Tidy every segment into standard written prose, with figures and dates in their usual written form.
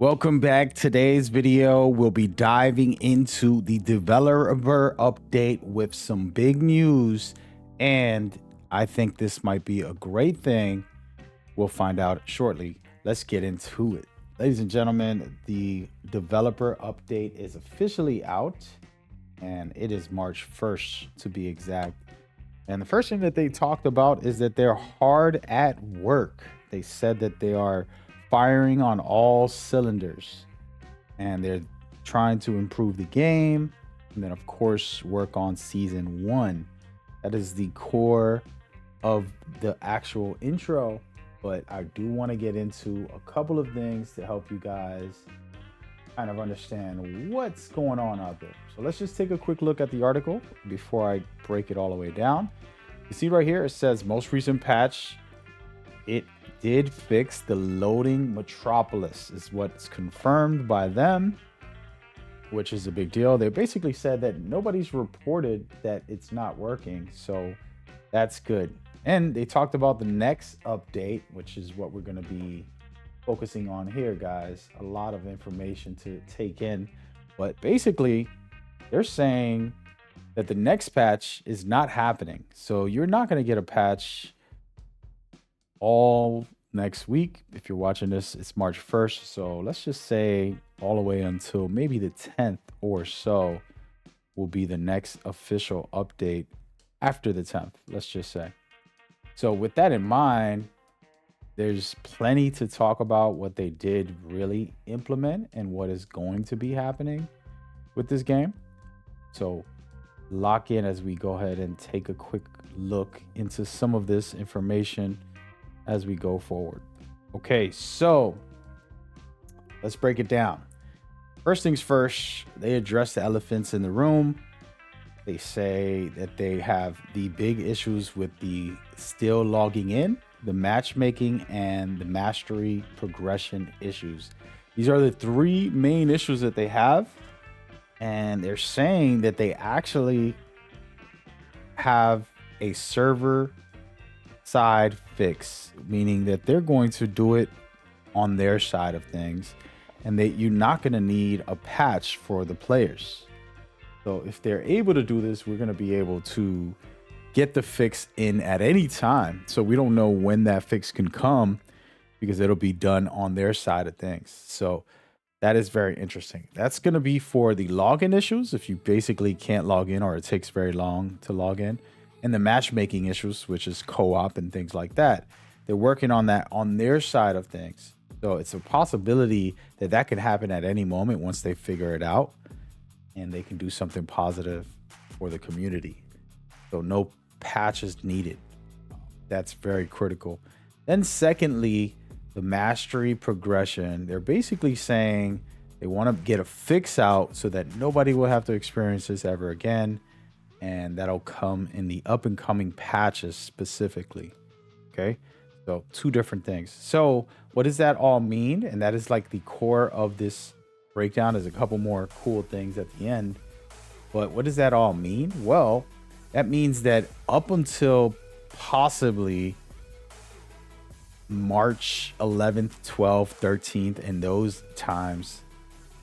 Welcome back. Today's video, we'll be diving into the developer update with some big news, and I think this might be a great thing. We'll find out shortly. Let's get into it. Ladies and gentlemen, the developer update is officially out, and it is March 1st to be exact. And the first thing that they talked about is that they're hard at work. They said that they are firing on all cylinders, and they're trying to improve the game, and then of course work on season 1. That is the core of the actual intro, but I do want to get into a couple of things to help you guys kind of understand what's going on out there. So let's just take a quick look at the article before I break it all the way down. You see right here, it says most recent patch, it did fix the loading metropolis, is what's confirmed by them, which is a big deal. They basically said that nobody's reported that it's not working, so that's good. And they talked about the next update, which is what we're going to be focusing on here, guys. A lot of information to take in, but basically they're saying that the next patch is not happening, so you're not going to get a patch all next week. If you're watching this, it's March 1st, so let's just say all the way until maybe the 10th or so will be the next official update after the 10th, let's just say. So with that in mind, there's plenty to talk about what they did really implement and what is going to be happening with this game. So lock in as we go ahead and take a quick look into some of this information as we go forward. Okay, so let's break it down. First things first, they address the elephants in the room. They say that they have the big issues with the still logging in, the matchmaking, and the mastery progression issues. These are the three main issues that they have, and they're saying that they actually have a server side fix, meaning that they're going to do it on their side of things, and that you're not going to need a patch for the players. So if they're able to do this, we're going to be able to get the fix in at any time. So we don't know when that fix can come because it'll be done on their side of things. So that is very interesting. That's going to be for the login issues, if you basically can't log in or it takes very long to log in. And the matchmaking issues, which is co-op and things like that. They're working on that on their side of things. So it's a possibility that that could happen at any moment once they figure it out and they can do something positive for the community. So no patches needed. That's very critical. Then secondly, the mastery progression. They're basically saying they want to get a fix out so that nobody will have to experience this ever again. And that'll come in the up and coming patches specifically. Okay, so two different things. So what does that all mean? And that is like the core of this breakdown. There's a couple more cool things at the end, but what does that all mean? Well, that means that up until possibly March 11th, 12th, 13th, and those times,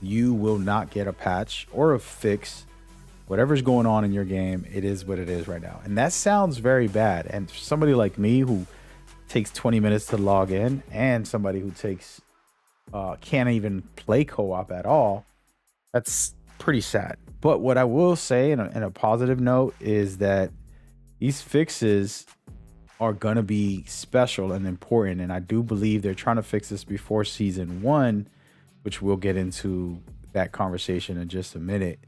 you will not get a patch or a fix. Whatever's going on in your game, it is what it is right now. And that sounds very bad. And for somebody like me who takes 20 minutes to log in, and somebody who takes can't even play co-op at all, that's pretty sad. But what I will say in a positive note is that these fixes are going to be special and important. And I do believe they're trying to fix this before season 1, which we'll get into that conversation in just a minute.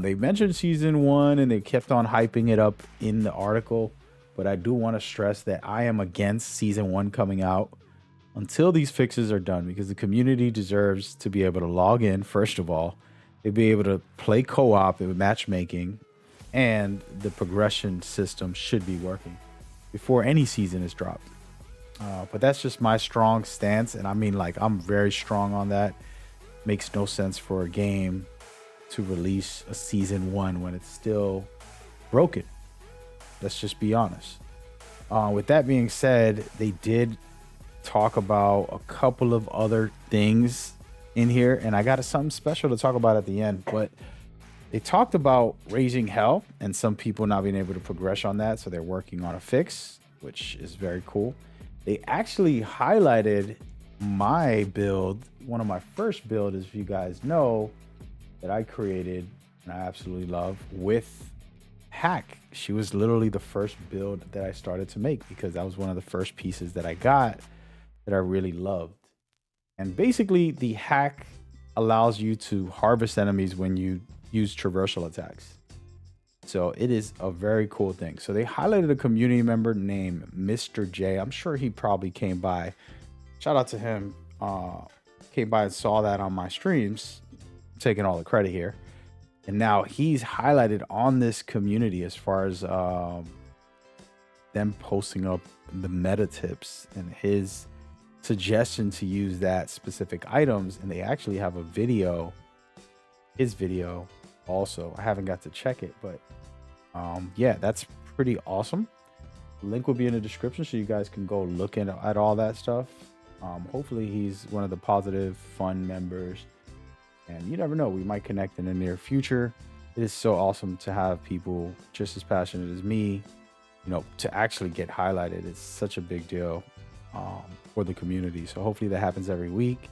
They mentioned season 1 and they kept on hyping it up in the article, but I do want to stress that I am against season 1 coming out until these fixes are done, because the community deserves to be able to log in, first of all, to be able to play co-op with matchmaking, and the progression system should be working before any season is dropped. But that's just my strong stance, and I mean, like, I'm very strong on that. Makes no sense for a game to release a season 1 when it's still broken. Let's just be honest. With that being said, they did talk about a couple of other things in here, and I got something special to talk about at the end. But they talked about raising hell and some people not being able to progress on that, so they're working on a fix, which is very cool. They actually highlighted my build, one of my first build, as you guys know, that I created and I absolutely love, with Hack. She was literally the first build that I started to make because that was one of the first pieces that I got that I really loved. And basically, the Hack allows you to harvest enemies when you use traversal attacks. So it is a very cool thing. So they highlighted a community member named Mr. J. I'm sure he probably came by. Shout out to him. Came by and saw that on my streams. I'm taking all the credit here. And now he's highlighted on this community as far as them posting up the meta tips and his suggestion to use that specific items. And they actually have a video, his video also. I haven't got to check it, but yeah, that's pretty awesome. The link will be in the description so you guys can go look at all that stuff. Hopefully he's one of the positive, fun members. And you never know, we might connect in the near future. It is so awesome to have people just as passionate as me, you know, to actually get highlighted. It's such a big deal for the community. So hopefully that happens every week.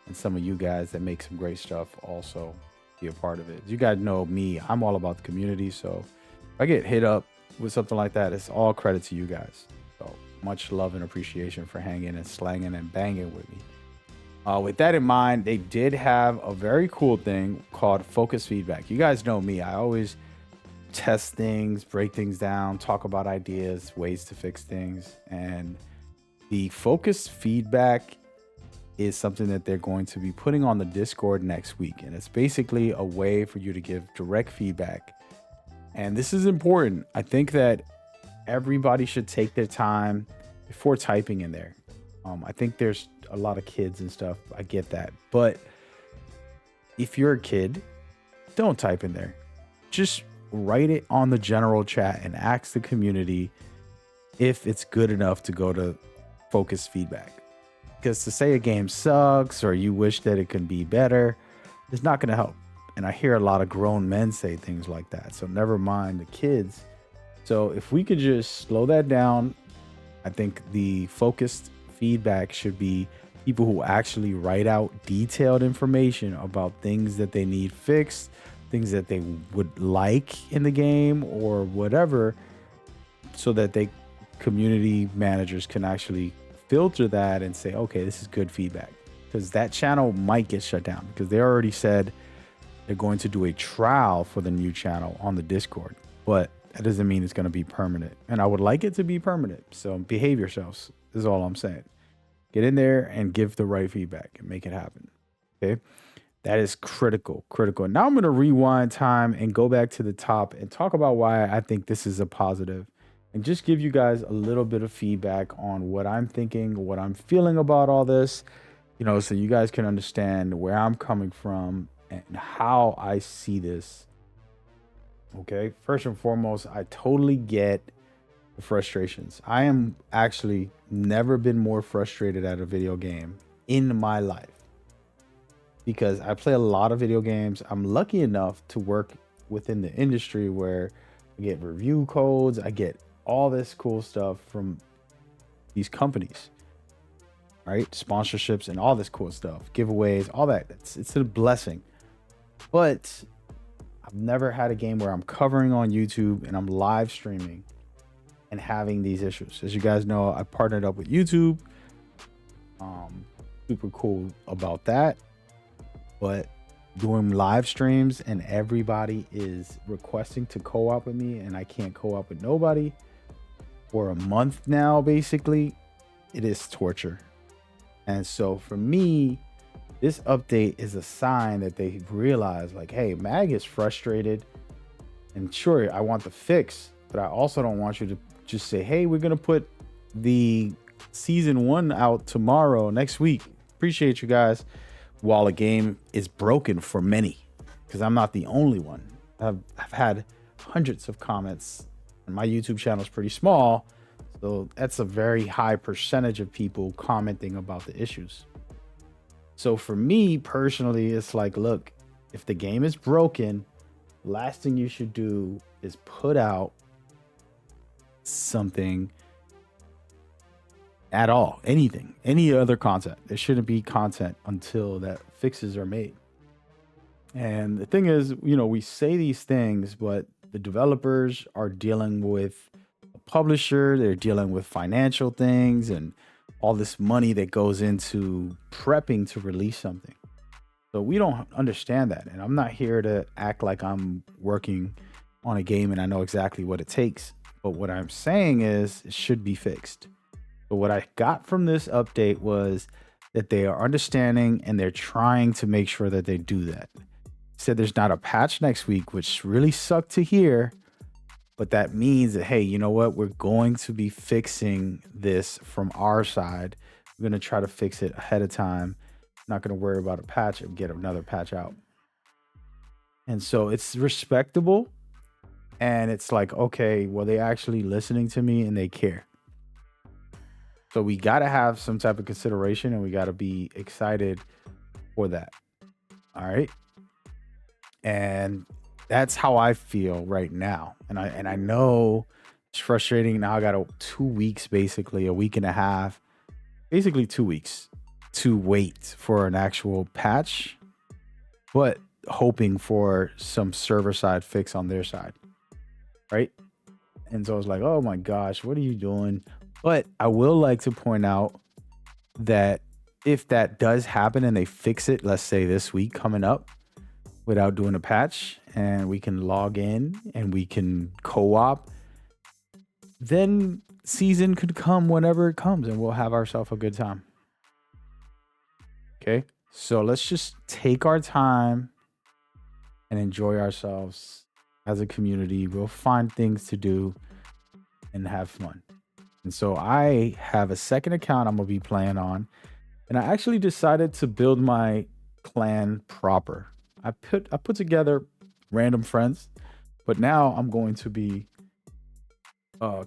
And some of you guys that make some great stuff also be a part of it. You guys know me, I'm all about the community. So if I get hit up with something like that, it's all credit to you guys. So much love and appreciation for hanging and slanging and banging with me. With that in mind, they did have a very cool thing called focus feedback. You guys know me. I always test things, break things down, talk about ideas, ways to fix things. And the focus feedback is something that they're going to be putting on the Discord next week. And it's basically a way for you to give direct feedback. And this is important. I think that everybody should take their time before typing in there. I think there's a lot of kids and stuff. I get that. But if you're a kid, don't type in there. Just write it on the general chat and ask the community if it's good enough to go to focus feedback. Because to say a game sucks or you wish that it could be better, it's not going to help. And I hear a lot of grown men say things like that. So never mind the kids. So if we could just slow that down, I think the focused feedback should be people who actually write out detailed information about things that they need fixed, things that they would like in the game or whatever, so that they community managers can actually filter that and say, okay, this is good feedback. Because that channel might get shut down because they already said they're going to do a trial for the new channel on the Discord, but that doesn't mean it's going to be permanent. And I would like it to be permanent. So behave yourselves is all I'm saying. Get in there and give the right feedback and make it happen. Okay. That is critical. Now I'm going to rewind time and go back to the top and talk about why I think this is a positive and just give you guys a little bit of feedback on what I'm thinking, what I'm feeling about all this, you know, so you guys can understand where I'm coming from and how I see this. Okay. First and foremost, I totally get the frustrations. I am actually never been more frustrated at a video game in my life because I play a lot of video games. I'm lucky enough to work within the industry where I get review codes. I get all this cool stuff from these companies, right? Sponsorships and all this cool stuff, giveaways, all that. It's a blessing. But I've never had a game where I'm covering on YouTube and I'm live streaming and having these issues. As you guys know, I partnered up with YouTube. Super cool about that. But doing live streams and everybody is requesting to co-op with me and I can't co-op with nobody for a month now, basically, it is torture. And so for me, this update is a sign that they realize like, hey, Mag is frustrated and sure, I want the fix, but I also don't want you to just say, hey, we're going to put the season 1 out tomorrow, next week. Appreciate you guys. While a game is broken for many, because I'm not the only one. I've had hundreds of comments and my YouTube channel is pretty small. So that's a very high percentage of people commenting about the issues. So for me personally, it's like, look, if the game is broken, last thing you should do is put out something at all, anything, any other content. There shouldn't be content until that fixes are made. And the thing is, we say these things, but the developers are dealing with a publisher, they're dealing with financial things and all this money that goes into prepping to release something. So we don't understand that. And I'm not here to act like I'm working on a game and I know exactly what it takes. But what I'm saying is it should be fixed. But what I got from this update was that they are understanding and they're trying to make sure that they do that. Said there's not a patch next week, which really sucked to hear. But that means that, hey, you know what? We're going to be fixing this from our side. We're going to try to fix it ahead of time. Not going to worry about a patch and get another patch out. And so it's respectable. And it's like, okay, well, they actually listening to me and they care. So we got to have some type of consideration and we got to be excited for that. All right. And that's how I feel right now. And I know it's frustrating. Now I got 2 weeks, basically a week and a half, basically 2 weeks to wait for an actual patch, but hoping for some server side fix on their side. Right. And so I was like, oh my gosh, what are you doing? But I will like to point out that if that does happen and they fix it, let's say this week coming up without doing a patch and we can log in and we can co-op, then season could come whenever it comes and we'll have ourselves a good time. Okay. So let's just take our time and enjoy ourselves as a community. We'll find things to do and have fun. And so I have a second account I'm going to be playing on. And I actually decided to build my clan proper. I put together random friends, but now I'm going to be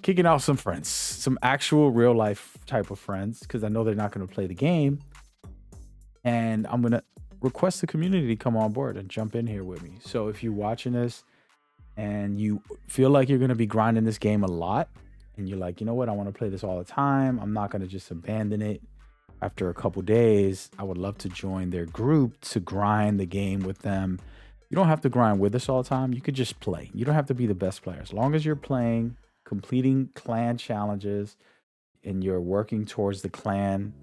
kicking out some friends, some actual real life type of friends, because I know they're not going to play the game. And I'm going to request the community to come on board and jump in here with me. So if you're watching this and you feel like you're going to be grinding this game a lot, and you're like, you know what, I want to play this all the time, I'm not going to just abandon it after a couple days, I would love to join their group to grind the game with them. You don't have to grind with us all the time. You could just play. You don't have to be the best player. As long as you're playing, completing clan challenges, and you're working towards the clan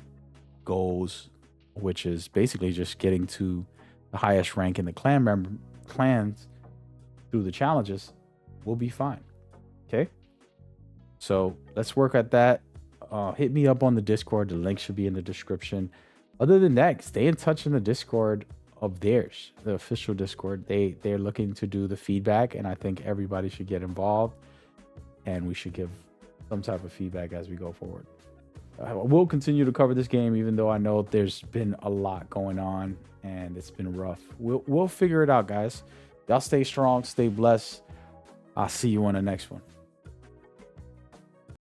goals, which is basically just getting to the highest rank in the clans through the challenges, we'll be fine. Okay? So let's work at that. Hit me up on the Discord. The link should be in the description. Other than that, stay in touch in the Discord of theirs, the official Discord. They're looking to do the feedback, and I think everybody should get involved, and we should give some type of feedback as we go forward. We'll continue to cover this game, even though I know there's been a lot going on and it's been rough. We'll figure it out, guys. Y'all stay strong, stay blessed. I'll see you on the next one.